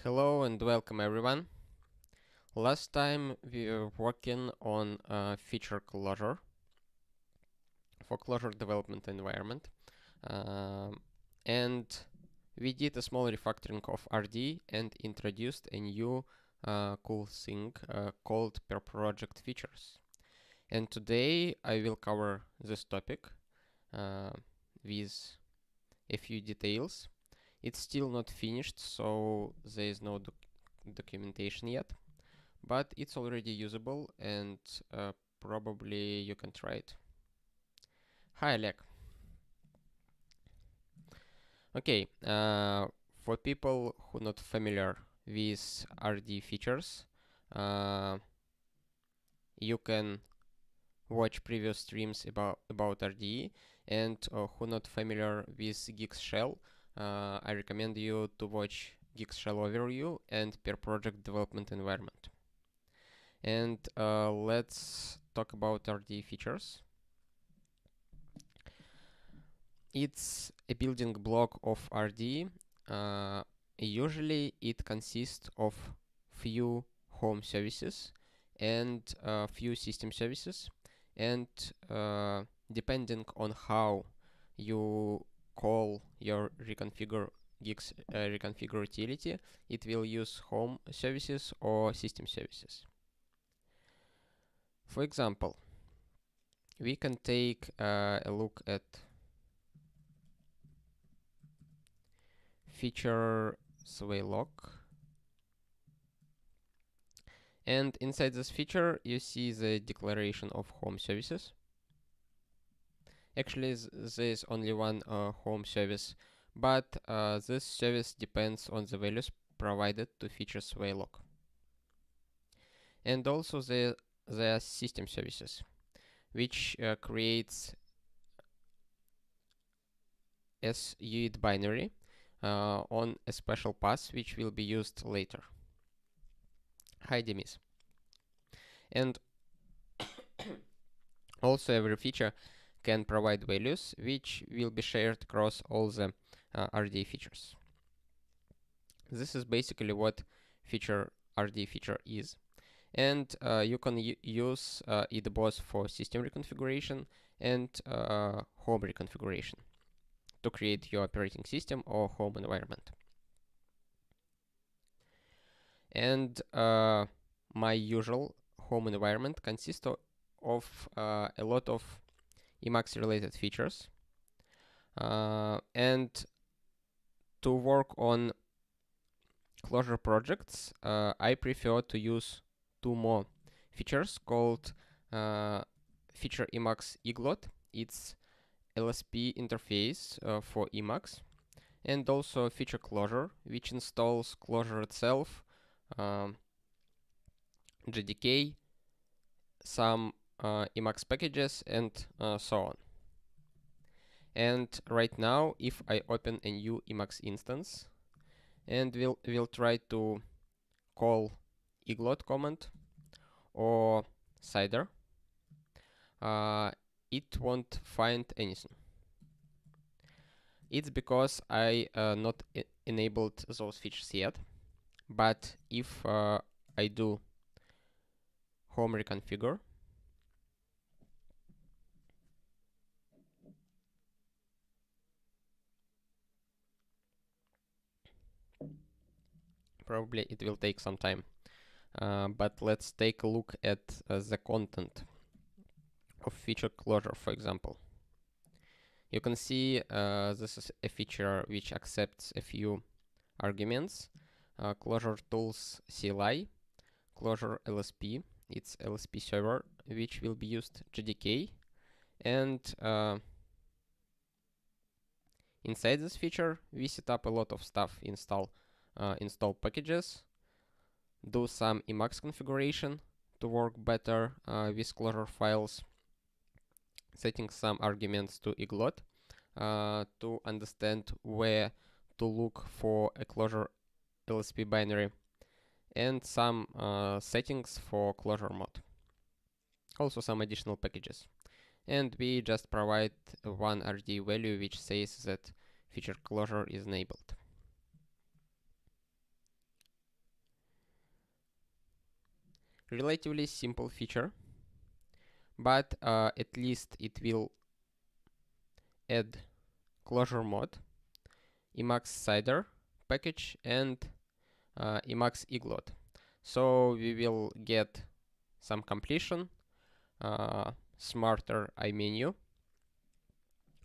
Hello and welcome everyone. Last time we were working on feature-clojure for Clojure development environment, and we did a small refactoring of RD and introduced a new cool thing called per project features. And today I will cover this topic with a few details. It's still not finished, so there is no documentation yet, but it's already usable and probably you can try it. Hi, Alec. Okay, for people who are not familiar with RD features, you can watch previous streams about RD, and who not familiar with guix.shell, I recommend you to watch guix.shell overview and per project development environment. And let's talk about RD features. It's a building block of RD. Usually it consists of few home services and few system services, and depending on how you call your reconfigure Gix reconfigure utility, it will use home services or system services. For example, we can take a look at feature-eglot, and inside this feature you see the declaration of home services. Actually, there is only one home service, but this service depends on the values provided to feature-eglot. And also there are system services, which creates SUID binary on a special path which will be used later. Hi, Demis. And also every feature can provide values which will be shared across all the RD features. This is basically what RD feature is. And you can use it both for system reconfiguration and home reconfiguration to create your operating system or home environment. And my usual home environment consists of a lot of Emacs related features. And to work on Clojure projects, I prefer to use two more features called feature nix-shell. It's LSP interface for Emacs, and also feature-clojure, which installs Clojure itself, JDK, some Emacs packages, and so on. And right now, if I open a new Emacs instance, and we'll try to call eglot command or cider, it won't find anything. It's because I not enabled those features yet. But if I do home reconfigure, probably it will take some time. But let's take a look at the content of feature-clojure, for example. You can see this is a feature which accepts a few arguments. Clojure tools CLI, Clojure LSP, it's LSP server, which will be used JDK, and inside this feature we set up a lot of stuff. Install packages, do some Emacs configuration to work better with Clojure files, setting some arguments to eglot to understand where to look for a Clojure LSP binary, and some settings for Clojure mod. Also some additional packages. And we just provide one RD value which says that feature-clojure is enabled. relatively simple feature, but at least it will add clojure mod, emacs cider package, and emacs-eglot. So we will get some completion, smarter iMenu,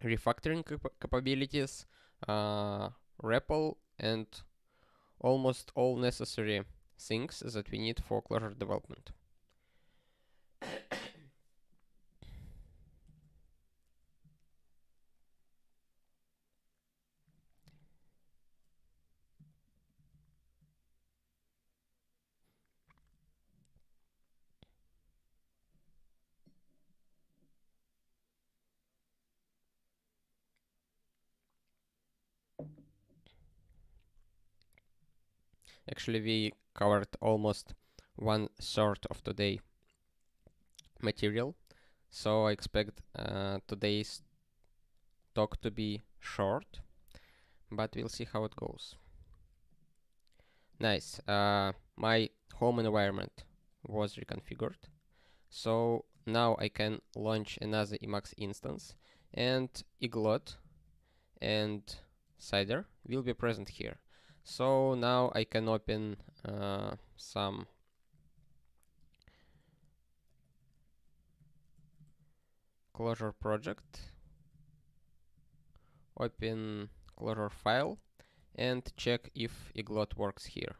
refactoring capabilities, REPL, and almost all necessary things that we need for Clojure development. Actually, we covered almost 1/3 of today's material, so I expect today's talk to be short, but we'll see how it goes. Nice. My home environment was reconfigured, so now I can launch another Emacs instance, and eglot and cider will be present here. So now I can open some Clojure project, open Clojure file, and check if eglot works here.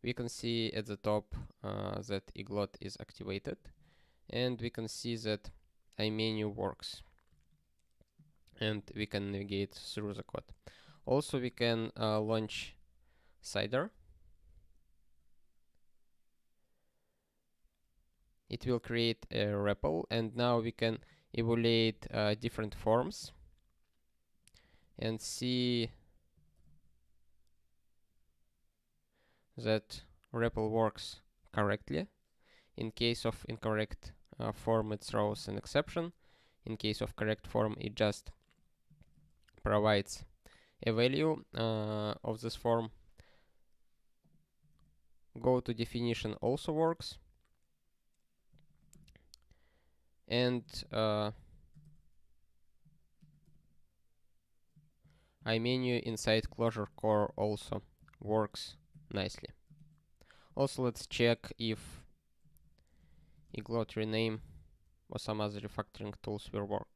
We can see at the top that eglot is activated, and we can see that iMenu works, and we can navigate through the code. Also, we can launch cider. It will create a REPL, and now we can evaluate different forms and see that REPL works correctly. In case of incorrect form, it throws an exception. In case of correct form, it just provides a value of this form. Go to definition also works. And iMenu inside Clojure core also works nicely. Also, let's check if eglot rename or some other refactoring tools will work.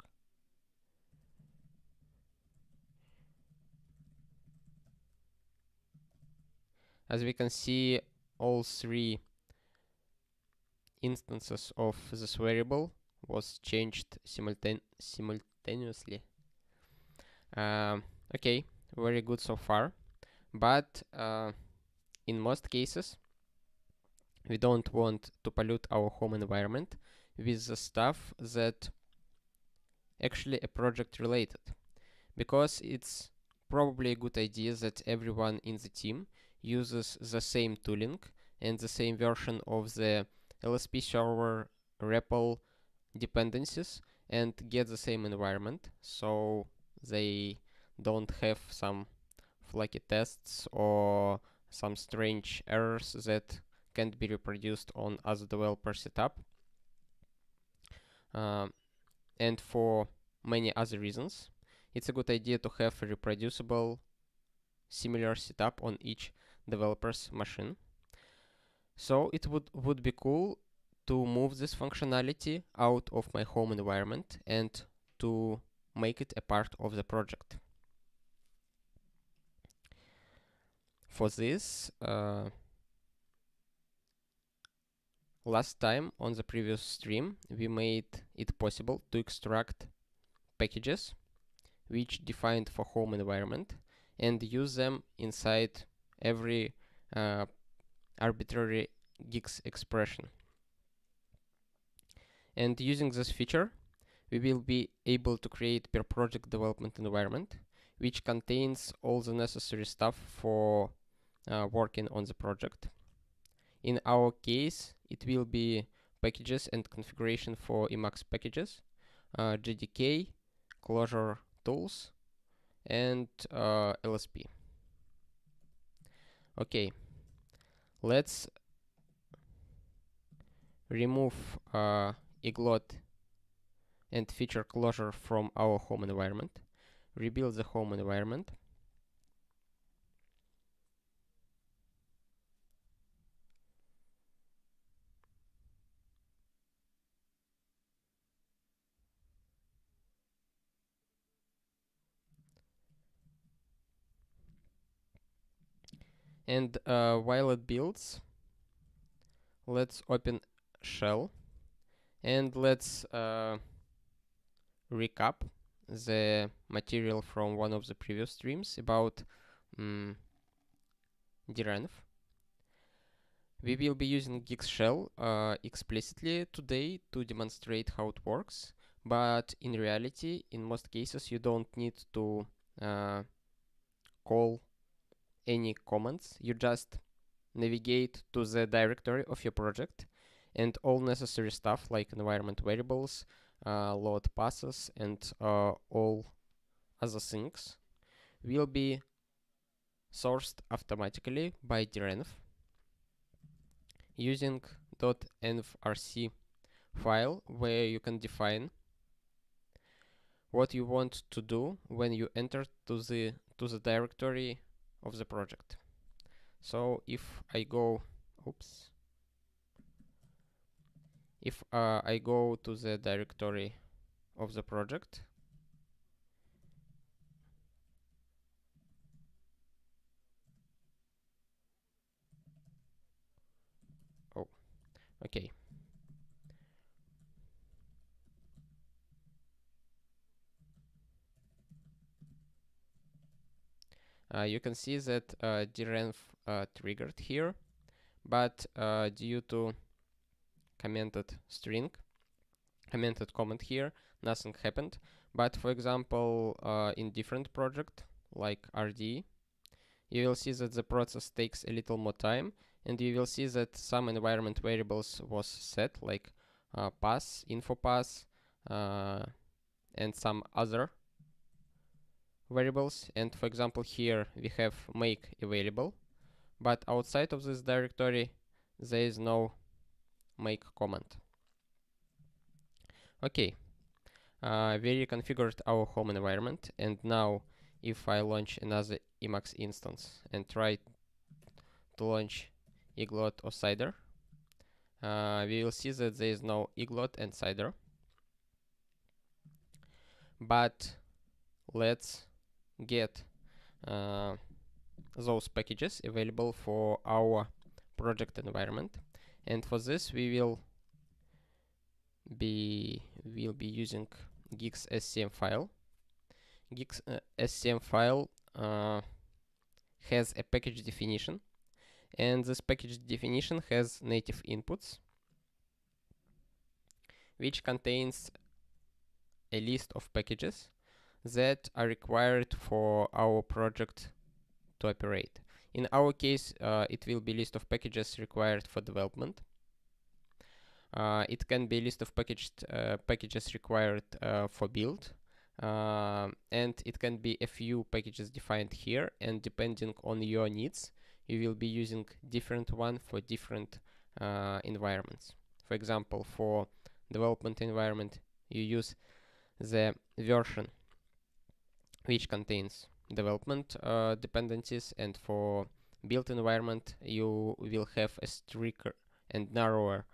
As we can see, all three instances of this variable was changed simultaneously. Okay, very good so far, but in most cases we don't want to pollute our home environment with the stuff that actually a project related, because it's probably a good idea that everyone in the team uses the same tooling and the same version of the LSP server REPL dependencies and get the same environment, so they don't have some flaky tests or some strange errors that can't be reproduced on other developer setup. And for many other reasons, it's a good idea to have a reproducible, similar setup on each developer's machine. So it would be cool to move this functionality out of my home environment and to make it a part of the project. For this, last time on the previous stream, we made it possible to extract packages which defined for home environment and use them inside every arbitrary guix expression. And using this feature, we will be able to create per project development environment, which contains all the necessary stuff for working on the project. In our case, it will be packages and configuration for Emacs packages, JDK, Clojure tools, and LSP. Okay, let's remove eglot and feature-clojure from our home environment, rebuild the home environment, and while it builds, let's open shell and let's recap the material from one of the previous streams about direnv. We will be using guix.shell explicitly today to demonstrate how it works, but in reality, in most cases, you don't need to call any commands. You just navigate to the directory of your project, and all necessary stuff like environment variables, load passes, and all other things will be sourced automatically by direnv using .envrc file, where you can define what you want to do when you enter to the directory of the project. So if I go, if I go to the directory of the project, okay. You can see that direnv triggered here, but due to commented comment here, nothing happened. But for example, in different project like RD, you will see that the process takes a little more time, and you will see that some environment variables was set, like pass, info pass, and some other variables. And for example, here we have make available, but outside of this directory there is no make command. Okay, we reconfigured our home environment, and now if I launch another Emacs instance and try to launch eglot or cider, we will see that there is no eglot and cider. But let's get those packages available for our project environment, and for this we will be using guix.scm file. Guix.scm file has a package definition, and this package definition has native inputs, which contains a list of packages that are required for our project to operate. In our case, it will be list of packages required for development. It can be a list of packages required for build, and it can be a few packages defined here, and depending on your needs, you will be using different one for different environments. For example, for development environment, you use the version which contains development dependencies, and for build environment you will have a stricter and narrower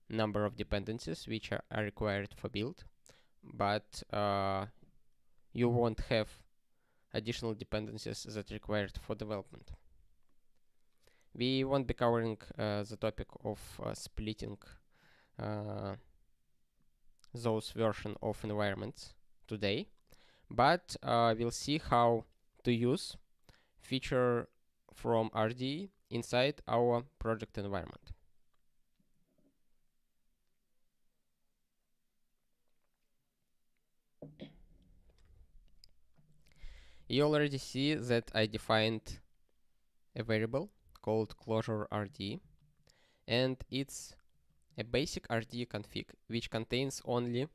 number of dependencies which are required for build, but you won't have additional dependencies that are required for development. We won't be covering the topic of splitting those version of environments today, but we'll see how to use feature from RD inside our project environment. You already see that I defined a variable called clojure RD, and it's a basic RD config which contains only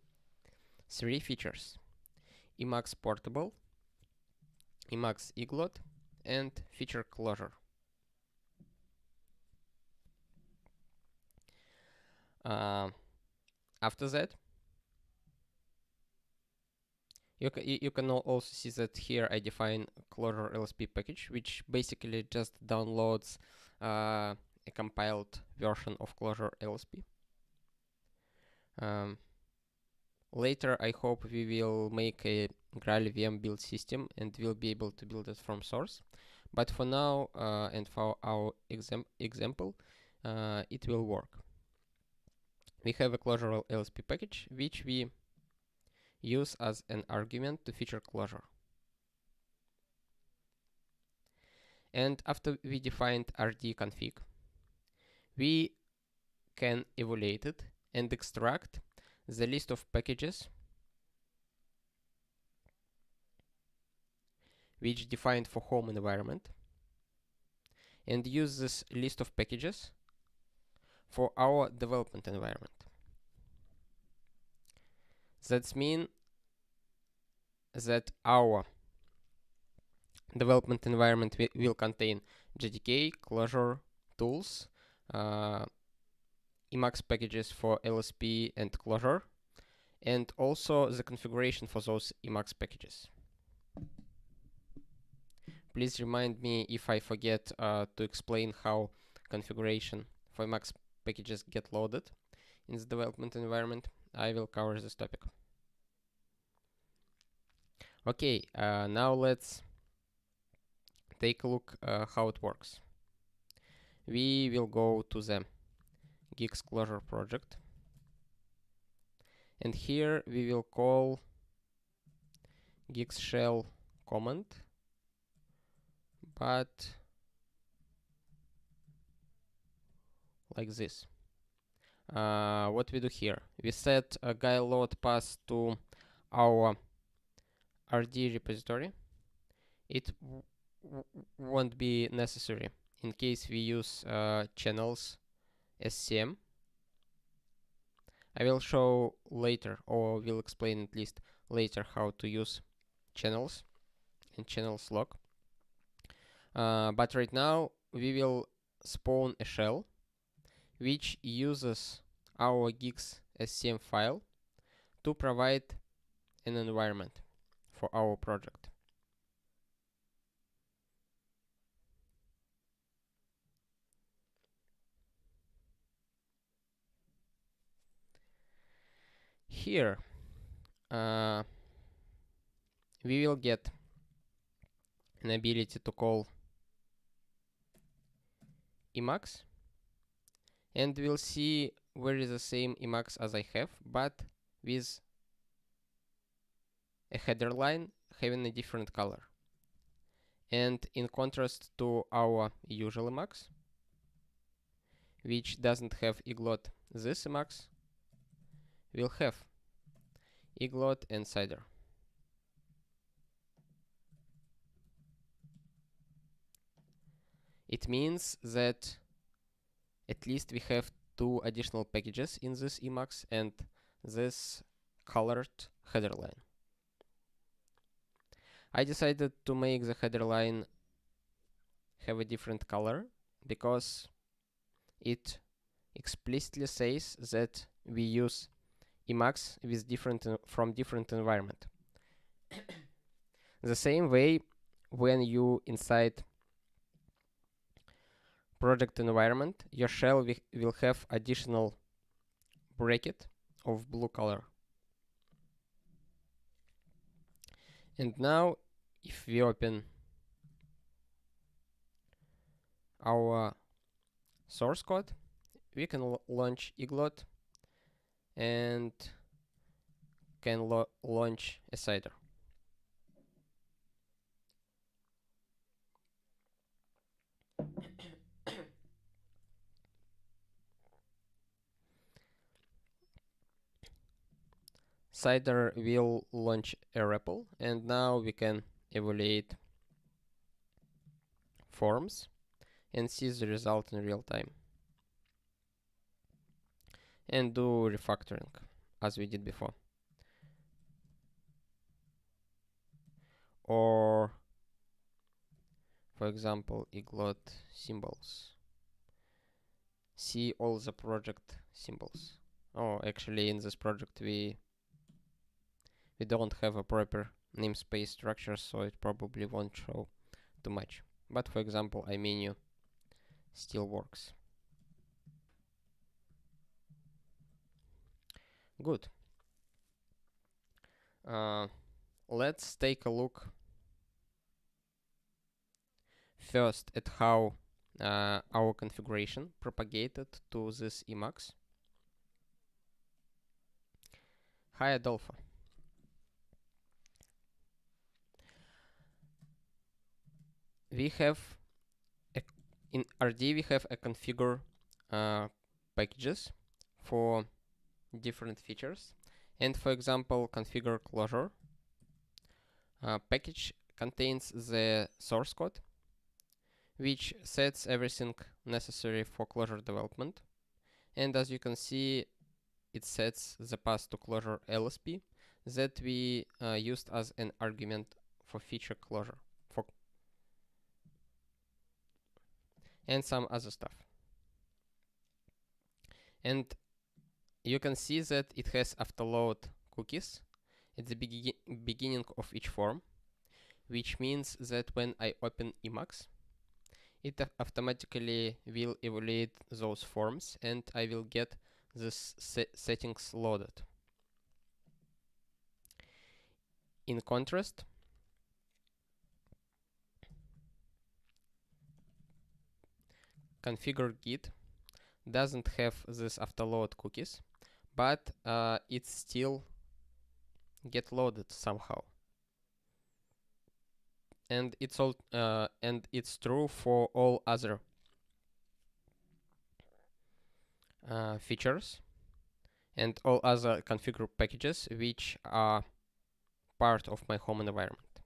3 features: emacs portable, emacs eglot, and feature-clojure. After that, you can also see that here I define Clojure LSP package, which basically just downloads a compiled version of Clojure LSP. Later, I hope we will make a Graal VM build system and we'll be able to build it from source. But for now, and for our example, it will work. We have a Clojure LSP package, which we use as an argument to feature-clojure. And after we defined rd-config, we can evaluate it and extract the list of packages which defined for home environment, and use this list of packages for our development environment. That means that our development environment will contain JDK, Clojure, tools, emacs packages for LSP and Clojure, and also the configuration for those emacs packages. Please remind me if I forget to explain how configuration for emacs packages get loaded in the development environment. I will cover this topic. Okay, now let's take a look how it works. We will go to the guix.scm project, and here we will call nix-shell command, but like this. What we do here, we set a guix.scm path to our RD repository. It won't be necessary in case we use channels SCM. I will show later, or will explain at least later, how to use channels and channels log. But right now we will spawn a shell which uses our guix.scm file to provide an environment for our project. Here we will get an ability to call emacs, and we'll see where is the same emacs as I have, but with a header line having a different color. And in contrast to our usual emacs, which doesn't have eglot, this emacs will have eglot and cider. It means that at least we have 2 additional packages in this emacs and this colored header line. I decided to make the header line have a different color because it explicitly says that we use emacs with from different environment. The same way, when you inside project environment, your shell will have additional bracket of blue color. And now, if we open our source code, we can launch eglot and can launch a cider. Cider will launch a REPL, and now we can evaluate forms and see the result in real time. And do refactoring as we did before. Or, for example, eglot symbols. see all the project symbols. Oh, actually in this project we don't have a proper namespace structure, so it probably won't show too much. But for example, iMenu still works. Good. Let's take a look first at how our configuration propagated to this emacs. Hi Adolfo. We have in RD we have a configure packages for different features, and for example configure-clojure package contains the source code which sets everything necessary for Clojure development, and as you can see it sets the path to Clojure LSP that we used as an argument for feature-clojure and some other stuff. And you can see that it has afterload cookies at the beginning of each form, which means that when I open emacs, it automatically will evaluate those forms and I will get this settings loaded. In contrast, configure git doesn't have this afterload cookies, but it still get loaded somehow. And it's true for all other features and all other configure packages which are part of my home environment.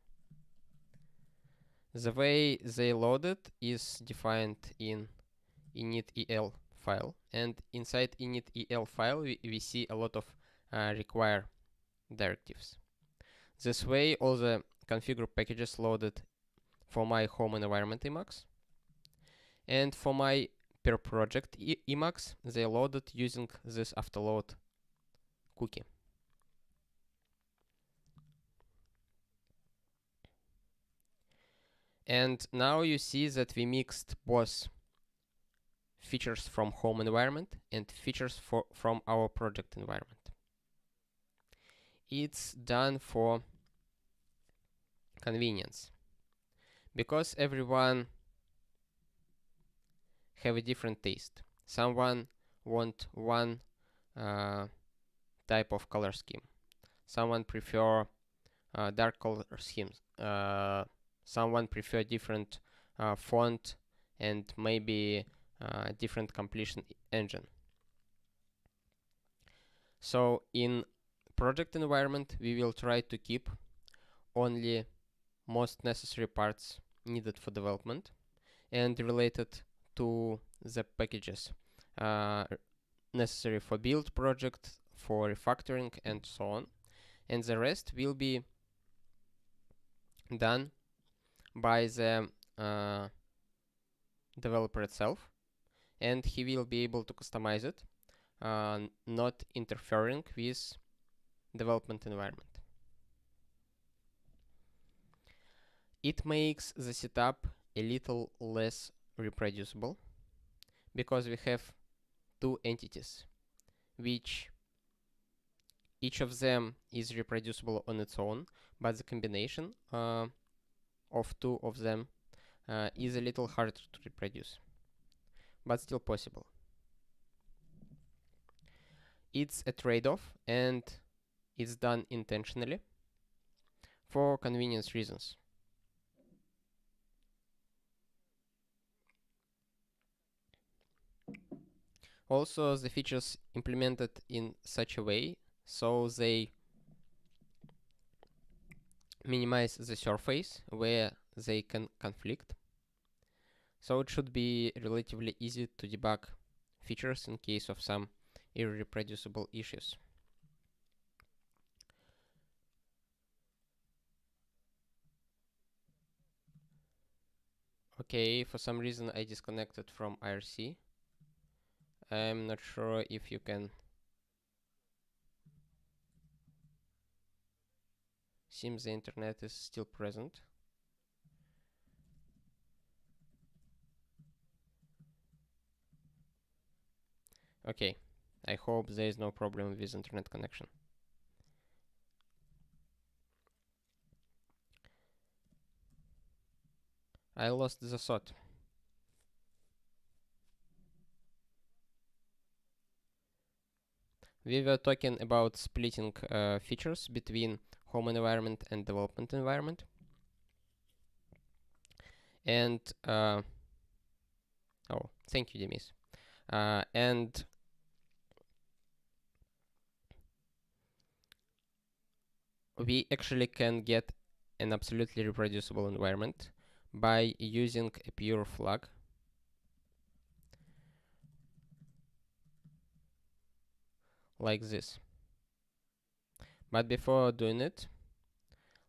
The way they loaded is defined in init.el file, and inside init.el file we see a lot of require directives. This way all the configure packages loaded for my home environment emacs, and for my per project emacs they loaded using this afterload cookie. And now you see that we mixed both features from home environment and features from our project environment. It's done for convenience, because everyone have a different taste. Someone want one type of color scheme. Someone prefer dark color schemes. Someone prefer different font and maybe different completion engine. So in project environment, we will try to keep only most necessary parts needed for development and related to the packages necessary for build project, for refactoring, and so on. And the rest will be done by the developer itself, and he will be able to customize it, not interfering with development environment. It makes the setup a little less reproducible, because we have two entities, which each of them is reproducible on its own, but the combination of two of them is a little harder to reproduce, but still possible. It's a trade-off, and it's done intentionally for convenience reasons. Also, the features implemented in such a way so they minimize the surface where they can conflict. So it should be relatively easy to debug features in case of some irreproducible issues. Okay, for some reason I disconnected from IRC. I'm not sure if you can seems the internet is still present. Okay, I hope there is no problem with internet connection. I lost the thought. We were talking about splitting features between home environment and development environment. And oh, thank you, Demis. And we actually can get an absolutely reproducible environment by using a pure flag like this. But before doing it,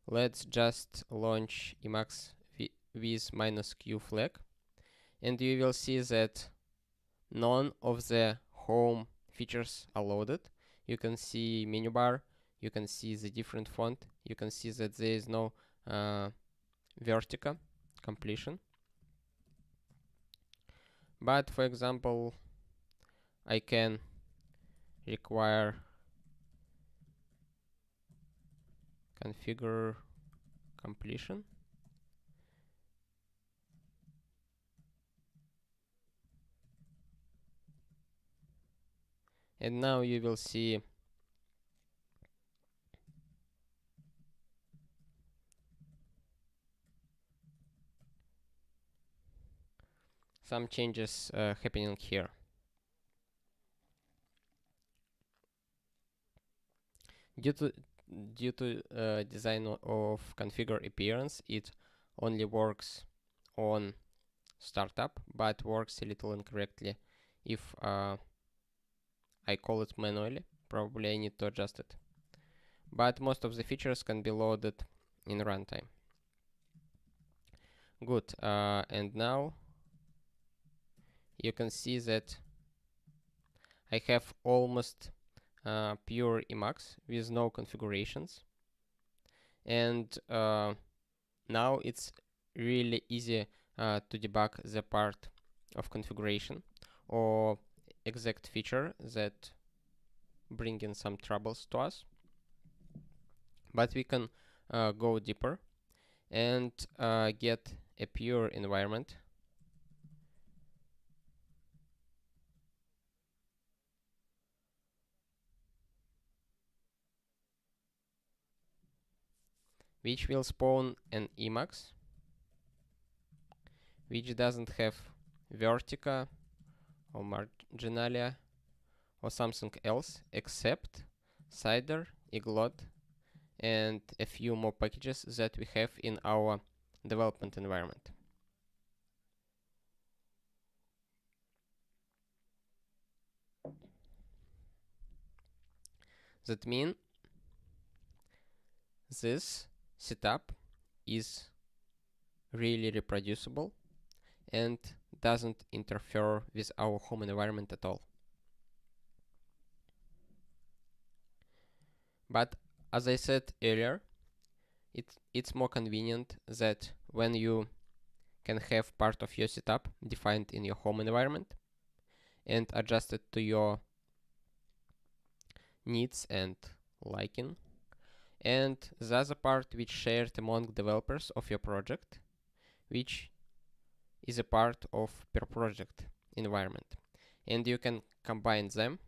let's just launch emacs with -q flag, and you will see that none of the home features are loaded. You can see menu bar, you can see the different font, you can see that there is no vertica completion. But for example, I can require configure completion. And now you will see some changes happening here. Due to design of configure appearance, it only works on startup, but works a little incorrectly if I call it manually. Probably I need to adjust it. But most of the features can be loaded in runtime. Good. And now you can see that I have almost pure Emacs with no configurations. And now it's really easy to debug the part of configuration or exact feature that bring in some troubles to us. But we can go deeper and get a pure environment which will spawn an Emacs which doesn't have vertica or marginalia or something else except cider, eglot, and a few more packages that we have in our development environment. That means this setup is really reproducible and doesn't interfere with our home environment at all. But as I said earlier, it's more convenient that when you can have part of your setup defined in your home environment and adjusted to your needs and liking, and the other part which shared among developers of your project, which is a part of per project environment, and you can combine them.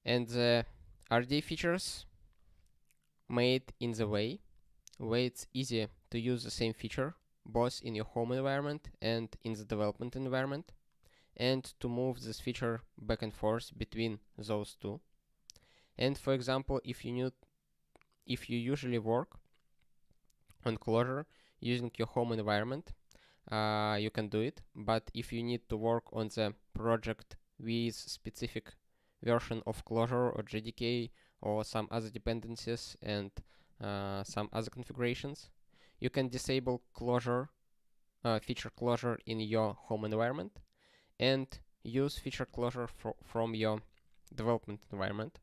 And the RD features made in the way where it's easy to use the same feature both in your home environment and in the development environment, and to move this feature back and forth between those two. And for example, if you usually work on Clojure using your home environment, you can do it. But if you need to work on the project with specific version of Clojure or JDK or some other dependencies and some other configurations, you can disable Clojure, feature closure in your home environment, and use feature-clojure from your development environment.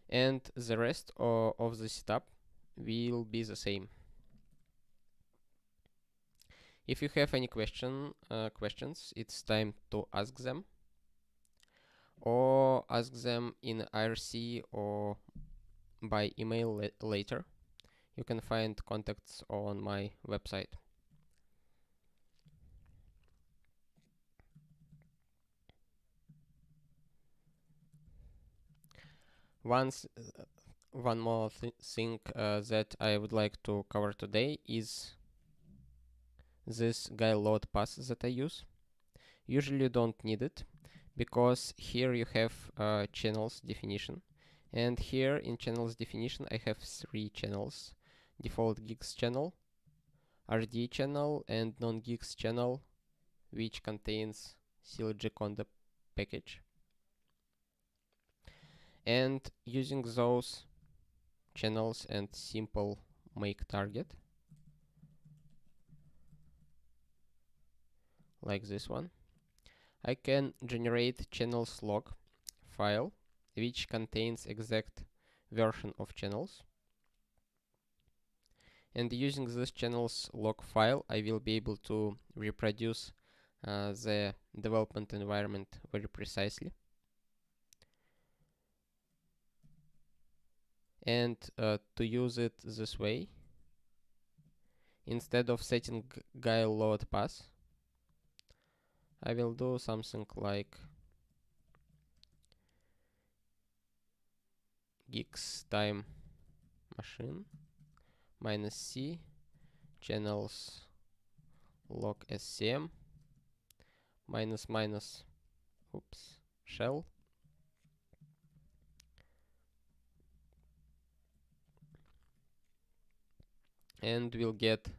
And the rest of the setup will be the same. If you have any questions, it's time to ask them, or ask them in IRC or by email later. You can find contacts on my website. One more thing that I would like to cover today is this guix.scm pass that I use. Usually you don't need it, because here you have channels definition, and here in channels definition I have 3 channels: default guix channel, RD channel, and non-guix channel, which contains CLG package. And using those channels and simple make target, like this one, I can generate channels log file which contains exact version of channels. And using this channels log file, I will be able to reproduce the development environment very precisely. And to use it this way, instead of setting guix.scm pass, I will do something like guix time machine -c channels log scm -shell, and we'll get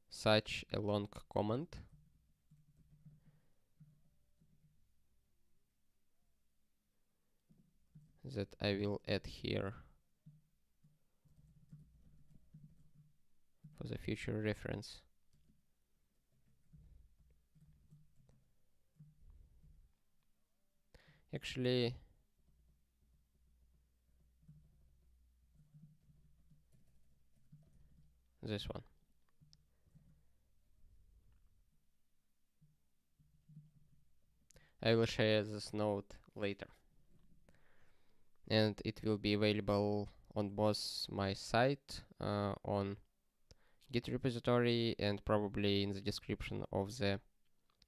such a long comment that I will add here for the future reference. Actually, this one. I will share this node later, and it will be available on both my site, on Git repository, and probably in the description of the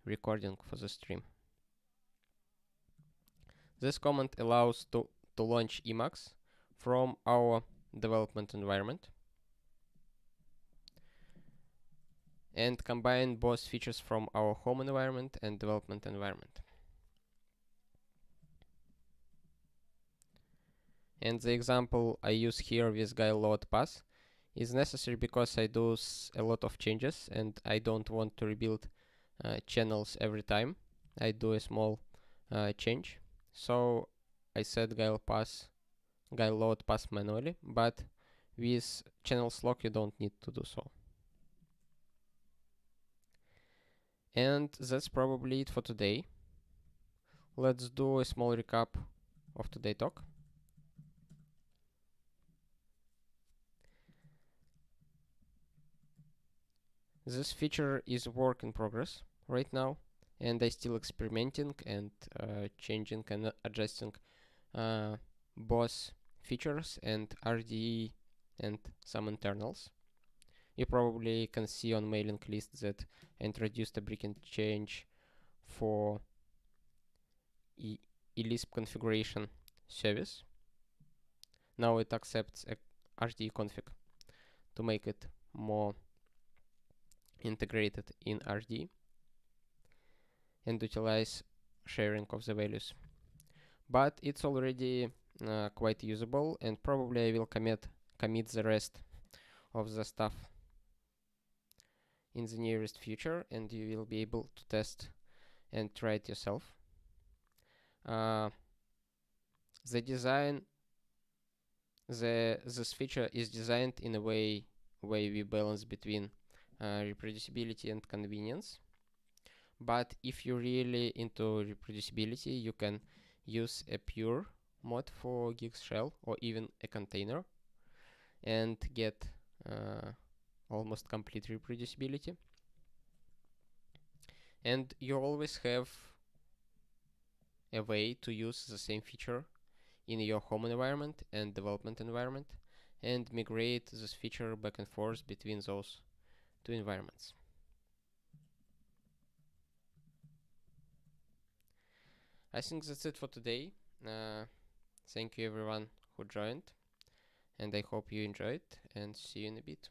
recording for the stream. This command allows to launch emacs from our development environment and combine both features from our home environment and development environment. And the example I use here with guix.scm pass is necessary because I do a lot of changes and I don't want to rebuild channels every time I do a small change. So I set guix.scm pass manually, but with channels log you don't need to do so. And that's probably it for today. Let's do a small recap of today's talk. This feature is a work in progress right now, and I'm still experimenting and changing and adjusting both features and RDE and some internals. You probably can see on mailing list that I introduced a breaking change for Lisp configuration service. Now it accepts a RDE config to make it more integrated in RD and utilize sharing of the values. But it's already quite usable, and probably I will commit the rest of the stuff in the nearest future, and you will be able to test and try it yourself. The design, this feature is designed in a way we balance between reproducibility and convenience, But if you're really into reproducibility, you can use a pure mod for guix.shell or even a container and get almost complete reproducibility. And you always have a way to use the same feature in your home environment and development environment and migrate this feature back and forth between those two environments. I think that's it for today. Thank you everyone who joined, and I hope you enjoyed, and see you in a bit.